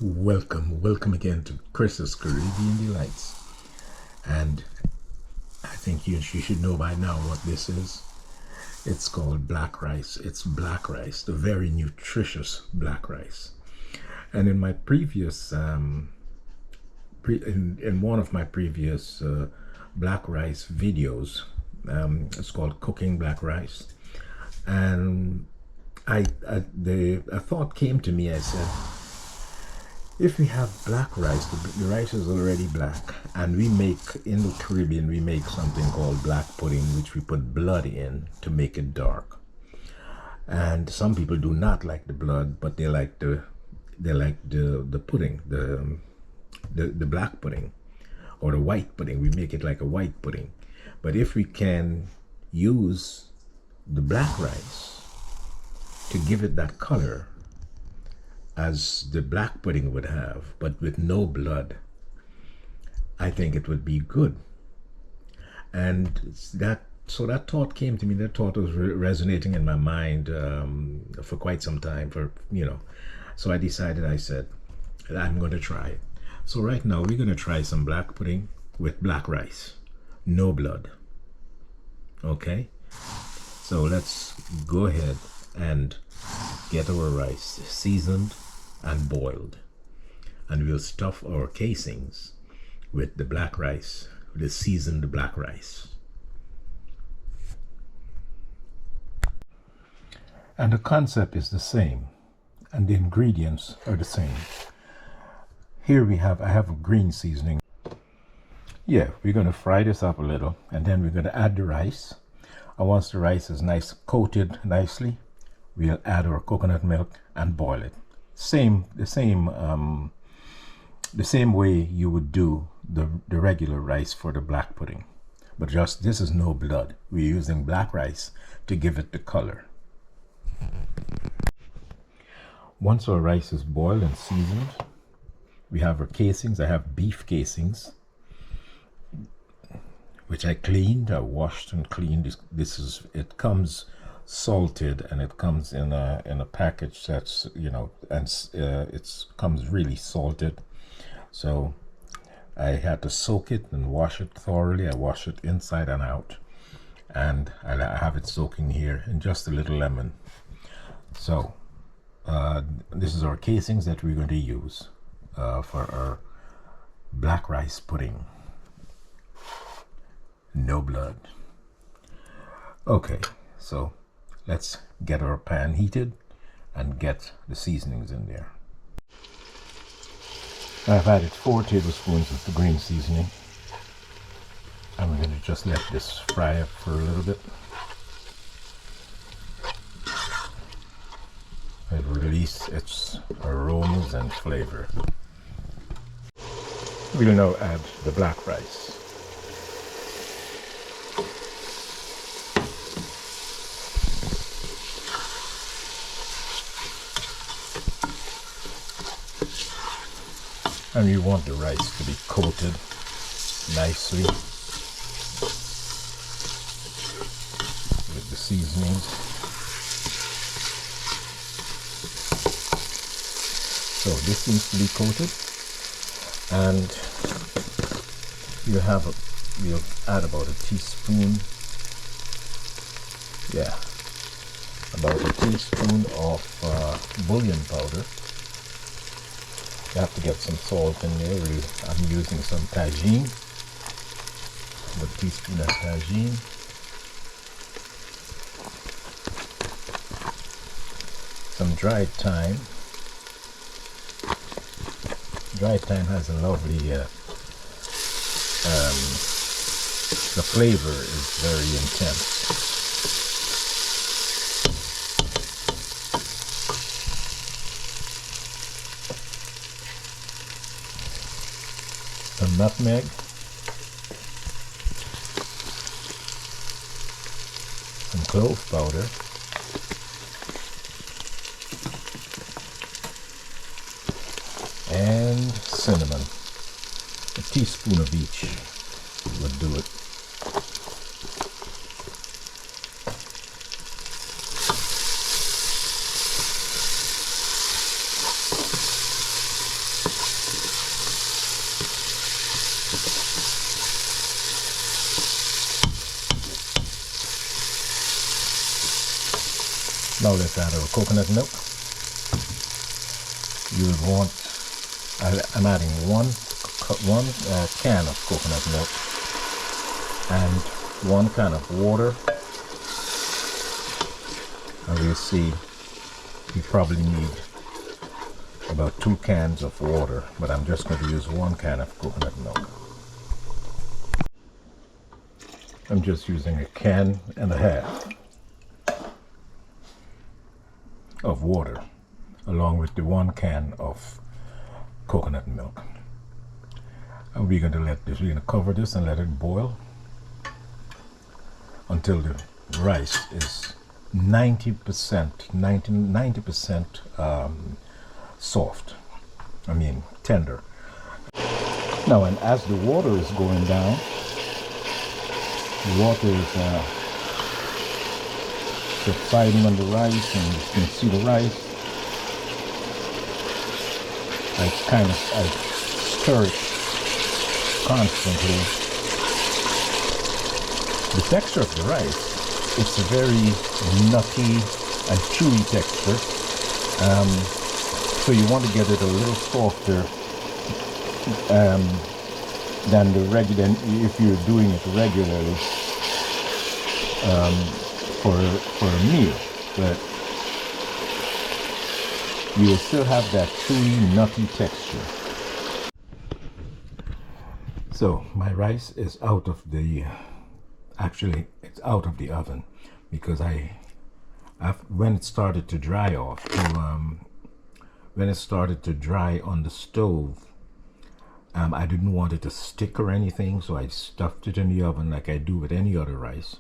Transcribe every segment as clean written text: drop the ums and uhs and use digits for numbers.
Welcome again to Chris's Caribbean Delights. And I think you should know by now what this is. It's called black rice. It's black rice, the very nutritious black rice. And in my previous, in one of my previous black rice videos, it's called Cooking Black Rice. And a thought came to me. I said, if we have black rice, the rice is already black, and we make, in the Caribbean, we make something called black pudding, which we put blood in to make it dark. And some people do not like the blood, but they like the pudding, the black pudding, or the white pudding. We make it like a white pudding. But if we can use the black rice to give it that color as the black pudding would have, but with no blood, I think it would be good. And that thought came to me. That thought was resonating in my mind for quite some time. So I decided. I said, I'm going to try it. So right now we're going to try some black pudding with black rice, no blood. Okay. So let's go ahead and get our rice seasoned and boiled, and we'll stuff our casings with the black rice, the seasoned black rice. And the concept is the same, and the ingredients are the same. Here I have a green seasoning. Yeah, we're going to fry this up a little, and then we're going to add the rice. And once the rice is coated nicely, we'll add our coconut milk and boil it. The same way you would do the regular rice for the black pudding, but just this is no blood. We're using black rice to give it the color. Once our rice is boiled and seasoned, we have our casings. I have beef casings, which I cleaned. I washed and cleaned. It comes salted, and it comes in a package that's, and it comes really salted. So I had to soak it and wash it thoroughly. I wash it inside and out, and I have it soaking here in just a little lemon. So this is our casings that we're going to use for our black rice pudding. No blood. Okay, so let's get our pan heated and get the seasonings in there. I've added 4 tablespoons of the green seasoning. I'm going to just let this fry up for a little bit. It will release its aromas and flavor. We'll now add the black rice. And you want the rice to be coated nicely with the seasonings. So this seems to be coated, and you'll add about a teaspoon. Yeah, about a teaspoon of bullion powder. You have to get some salt in there. I'm using some tajin, a teaspoon of tajin. Some dried thyme. Dried thyme has a lovely, the flavor is very intense. Some nutmeg, some clove powder, and cinnamon. A teaspoon of each would do it. Now let's add our coconut milk. You will want, I'm adding one can of coconut milk and 1 can of water. And we'll see, you probably need about 2 cans of water, but I'm just going to use 1 can of coconut milk. I'm just using 1.5 cans of water along with the 1 can of coconut milk. And we're going to cover this and let it boil until the rice is 90% soft, tender. Now, and as the water is going down, the water is subsiding on the rice, and you can see the rice. I stir it constantly. The texture of the rice, it's a very nutty and chewy texture. So you want to get it a little softer than the regular, if you're doing it regularly for a meal. But you will still have that chewy, nutty texture. So my rice is out of the, actually it's out of the oven, because when it started to dry off, when it started to dry on the stove, I didn't want it to stick or anything, so I stuffed it in the oven like I do with any other rice.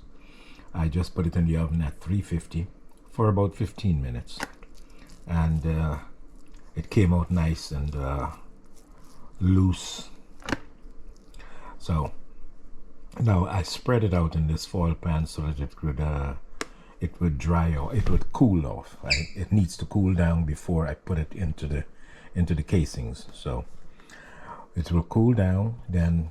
I just put it in the oven at 350 for about 15 minutes. And it came out nice and loose. So now I spread it out in this foil pan so that it would dry off, it would cool off. It needs to cool down before I put it into the casings. So it will cool down, then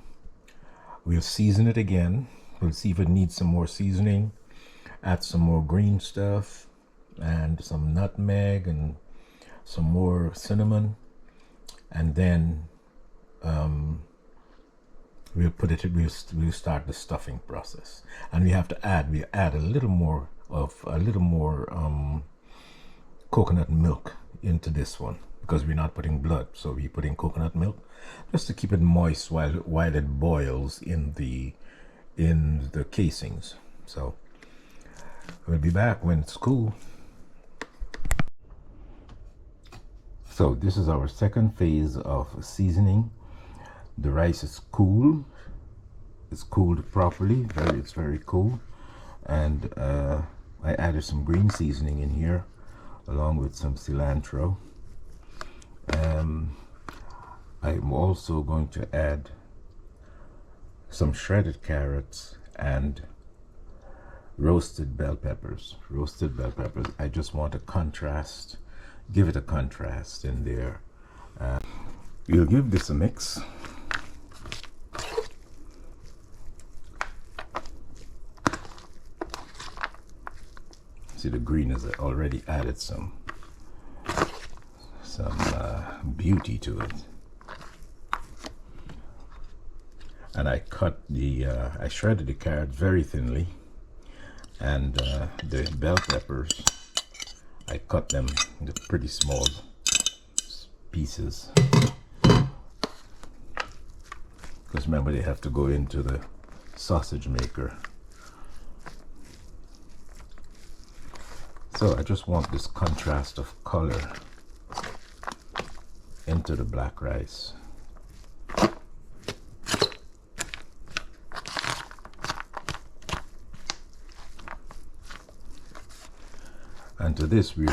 we'll season it again. We'll see if it needs some more seasoning, add some more green stuff and some nutmeg and some more cinnamon, and then we'll start the stuffing process. And we add a little more coconut milk into this one, because we're not putting blood, so we're putting coconut milk just to keep it moist while it boils in the casings. So we'll be back when it's cool. So this is our second phase of seasoning. The rice is cool. It's cooled properly. It's very cool. And I added some green seasoning in here along with some cilantro. I'm also going to add some shredded carrots and roasted bell peppers. I just want a contrast, give it a contrast in there. We'll give this a mix. See, the green has already added some beauty to it. And I shredded the carrots very thinly, and the bell peppers, I cut them into pretty small pieces, because remember, they have to go into the sausage maker. So I just want this contrast of color into the black rice. And to this we're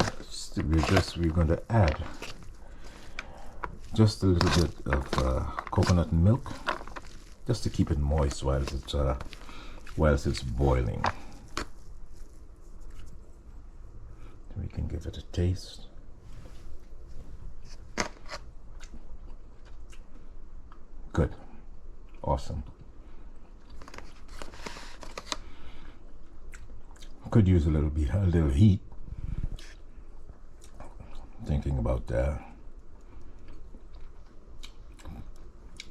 going to add just a little bit of coconut milk, just to keep it moist whilst it's boiling. We can give it a taste. Good. Awesome. Could use a little heat. Thinking about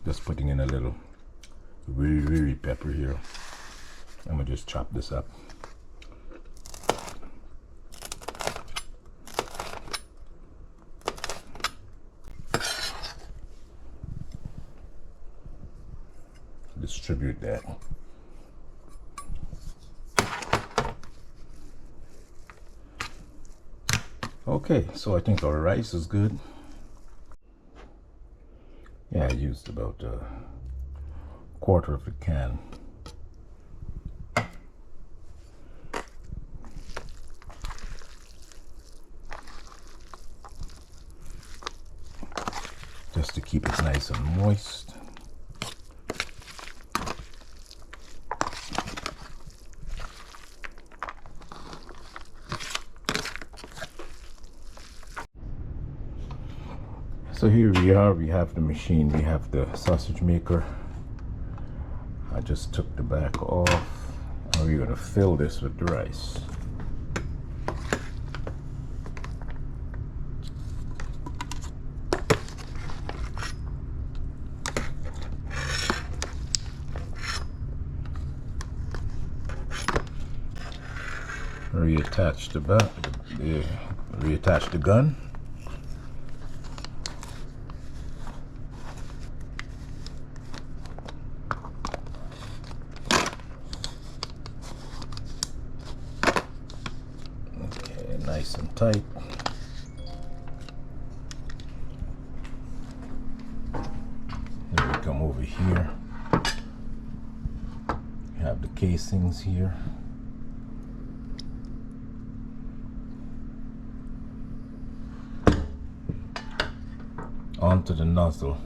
just putting in a little really pepper here. I'm gonna just chop this up. Distribute that. Okay, so I think our rice is good. Yeah, I used about a quarter of a can. Just to keep it nice and moist. So here we are, we have the machine, we have the sausage maker. I just took the back off, and we're going to fill this with the rice. Reattach reattach the gun. Nice and tight. Then we come over here. We have the casings here. Onto the nozzle.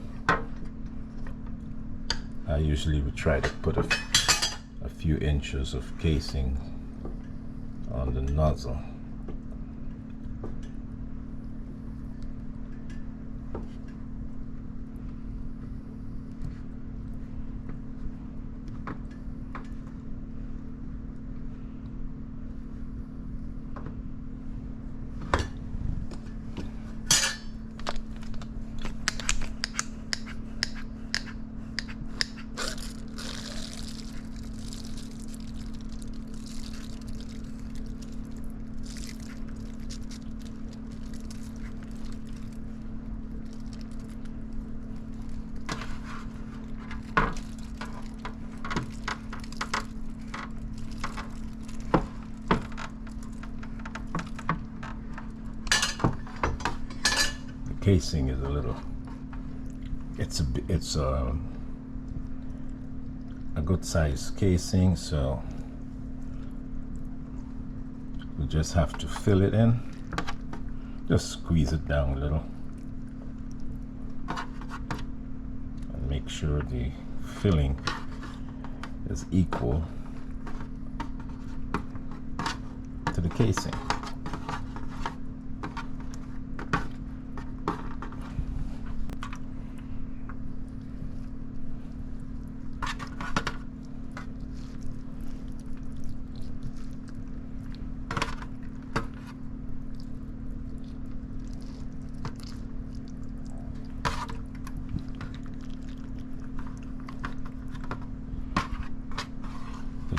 I usually would try to put a few inches of casing on the nozzle. Casing is a little, it's a good size casing, so we just have to fill it in, just squeeze it down a little and make sure the filling is equal to the casing.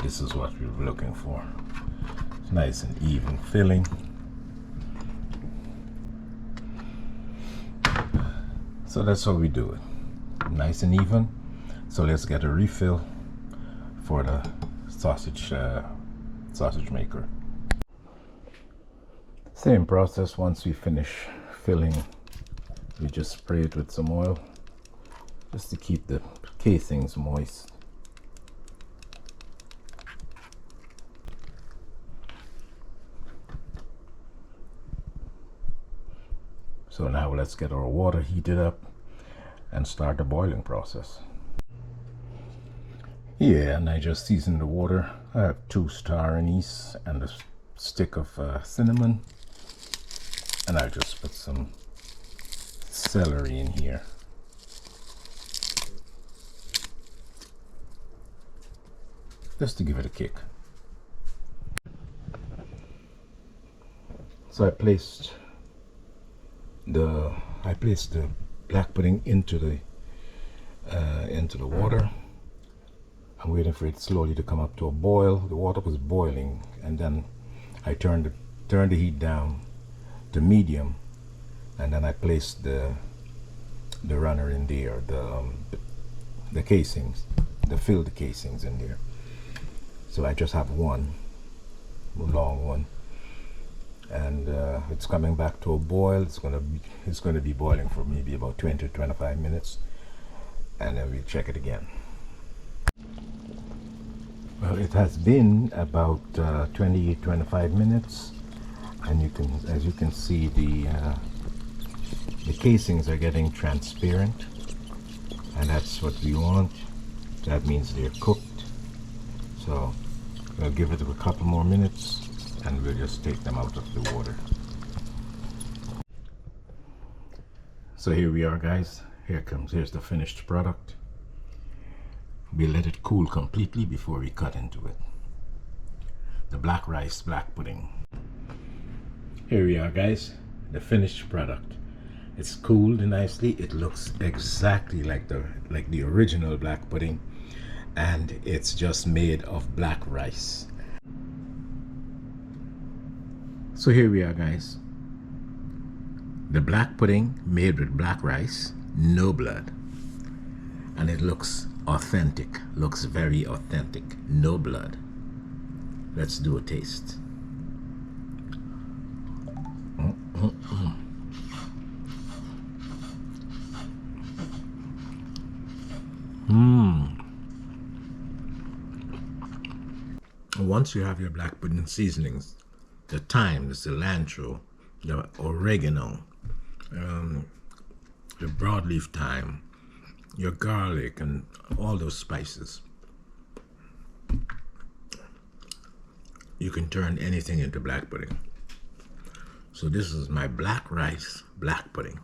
This is what we were looking for. It's nice and even filling. So that's how we do it. Nice and even. So let's get a refill for the sausage maker. Same process. Once we finish filling, we just spray it with some oil just to keep the casings moist. So now let's get our water heated up and start the boiling process. Yeah, and I just seasoned the water. I have 2 star anise and a stick of cinnamon. And I just put some celery in here. just to give it a kick. So I placed the black pudding into the water. I'm waiting for it slowly to come up to a boil. The water was boiling, and then I turned the heat down to medium, and then I placed the runner in there, the casings, the filled casings in there. So I just have one long one, and it's coming back to a boil. It's gonna be boiling for maybe about 20 to 25 minutes, and then we'll check it again. Well, it has been about 20-25 minutes, and as you can see, the casings are getting transparent, and that's what we want. That means they're cooked. So we'll give it a couple more minutes, and we'll just take them out of the water. So here we are, guys. Here's the finished product. We let it cool completely before we cut into it. The black rice black pudding. Here we are, guys. The finished product. It's cooled nicely. It looks exactly like the original black pudding, and it's just made of black rice. So here we are, guys. The black pudding made with black rice, no blood, and it looks authentic. Looks very authentic. No blood. Let's do a taste. Once you have your black pudding seasonings, the thyme, the cilantro, the oregano, the broadleaf thyme, your garlic, and all those spices, you can turn anything into black pudding. So this is my black rice black pudding.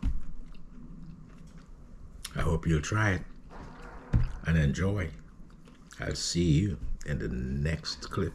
I hope you'll try it and enjoy. I'll see you in the next clip.